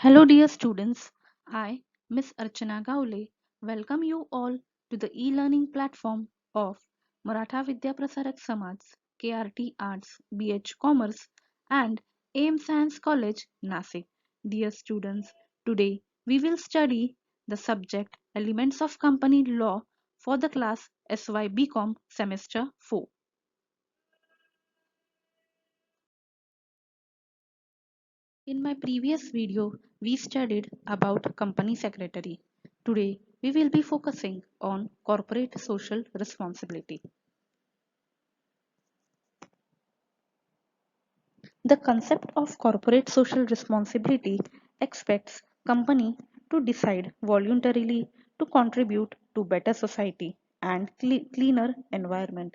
Hello, dear students. I, Miss Archana Gaule, welcome you all to the e-learning platform of Maratha Vidya Prasarak Samaj, KRT Arts, BH Commerce, and AM Science College, Nasik. Dear students, today we will study the subject Elements of Company Law for the class SY BCom Semester 4. In my previous video, we studied about company secretary. Today, we will be focusing on corporate social responsibility. The concept of corporate social responsibility expects company to decide voluntarily to contribute to better society and cleaner environment.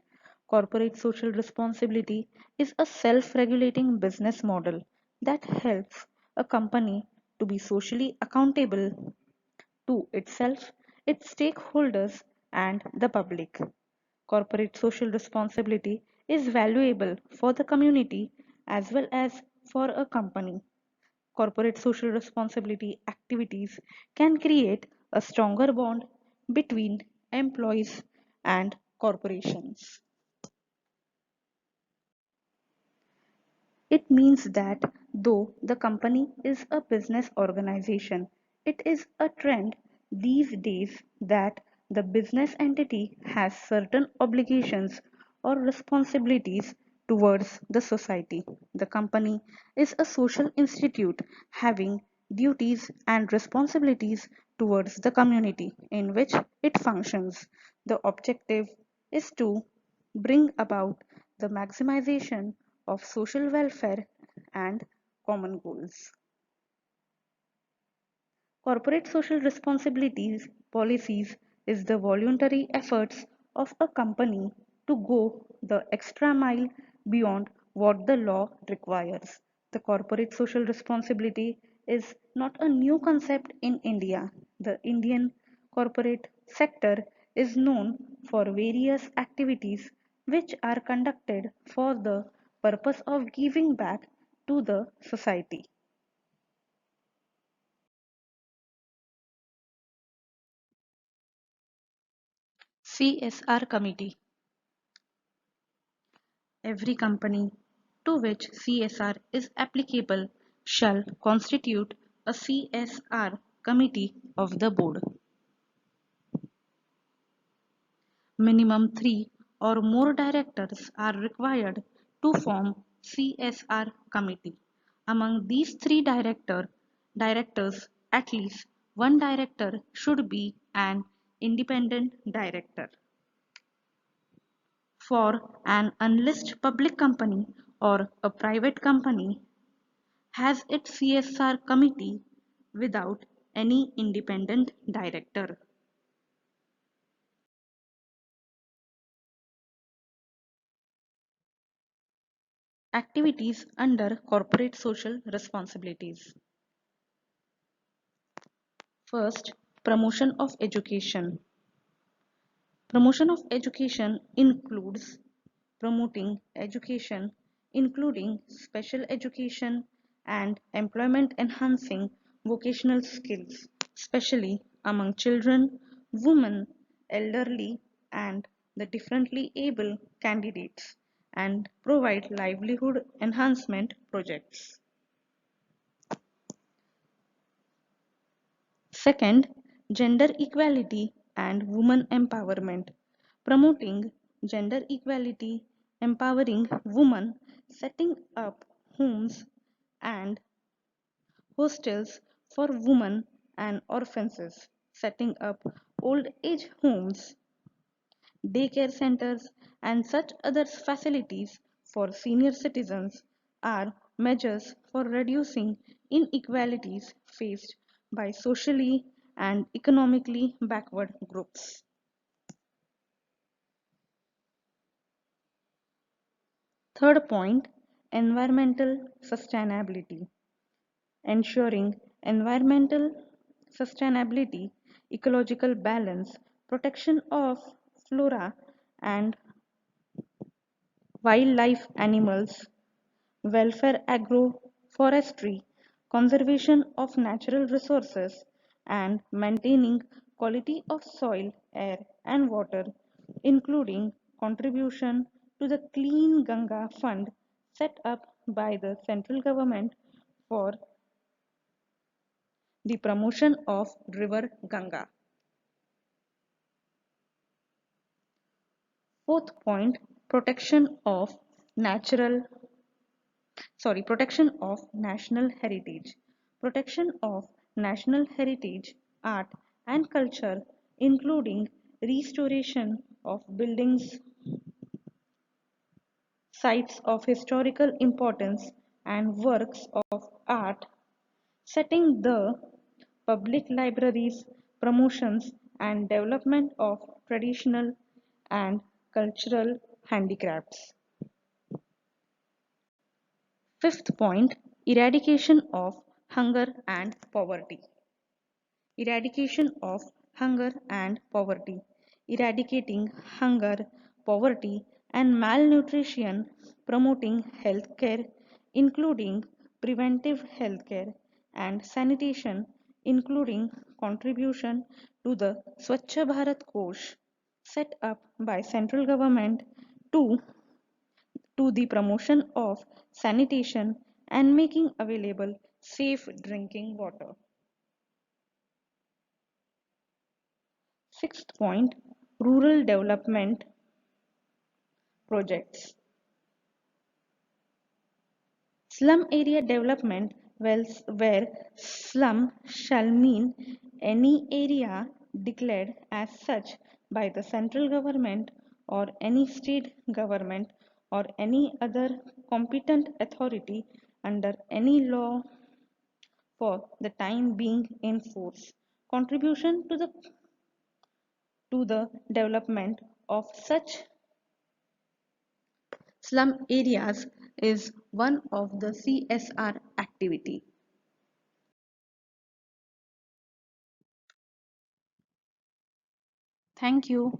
Corporate social responsibility is a self-regulating business model that helps a company to be socially accountable to itself, its stakeholders, and the public. Corporate social responsibility is valuable for the community as well as for a company. Corporate social responsibility activities can create a stronger bond between employees and corporations. It means that though the company is a business organization, it is a trend these days that the business entity has certain obligations or responsibilities towards the society. The company is a social institute having duties and responsibilities towards the community in which it functions. The objective is to bring about the maximization of social welfare and common goals. Corporate social responsibilities policies is the voluntary efforts of a company to go the extra mile beyond what the law requires. The corporate social responsibility is not a new concept in India. The Indian corporate sector is known for various activities which are conducted for the purpose of giving back to the society. CSR Committee. Every company to which CSR is applicable shall constitute a CSR committee of the board. Minimum 3 or more directors are required to form CSR committee. Among these directors, at least one director should be an independent director. For an unlisted public company or a private company has its CSR committee without any independent director. Activities under corporate social responsibilities. First, promotion of education. Promotion of education includes promoting education, including special education and employment enhancing vocational skills, especially among children, women, elderly, and the differently able candidates, and provide livelihood enhancement projects. Second, gender equality and women empowerment. Promoting gender equality, empowering women, setting up homes and hostels for women and orphans, setting up old age homes, daycare centers, and such other facilities for senior citizens are measures for reducing inequalities faced by socially and economically backward groups. Third point, environmental sustainability. Ensuring environmental sustainability, ecological balance, protection of flora and wildlife animals, welfare agroforestry, conservation of natural resources, and maintaining quality of soil, air, and water, including contribution to the Clean Ganga Fund set up by the central government for the promotion of river Ganga. Fourth point, protection of natural protection of national heritage. Protection of national heritage, art and culture, including restoration of buildings, sites of historical importance, and works of art, setting the public libraries, promotions and development of traditional and cultural handicrafts. Fifth point, eradication of hunger and poverty. Eradication of hunger and poverty. Eradicating hunger, poverty, and malnutrition, promoting healthcare, including preventive healthcare and sanitation, including contribution to the Swachh Bharat Kosh set up by central government to the promotion of sanitation and making available safe drinking water. Sixth point, rural development projects. Slum area development where slum shall mean any area declared as such by the central government or any state government or any other competent authority under any law for the time being in force. Contribution to the development of such slum areas is one of the CSR activity. Thank you.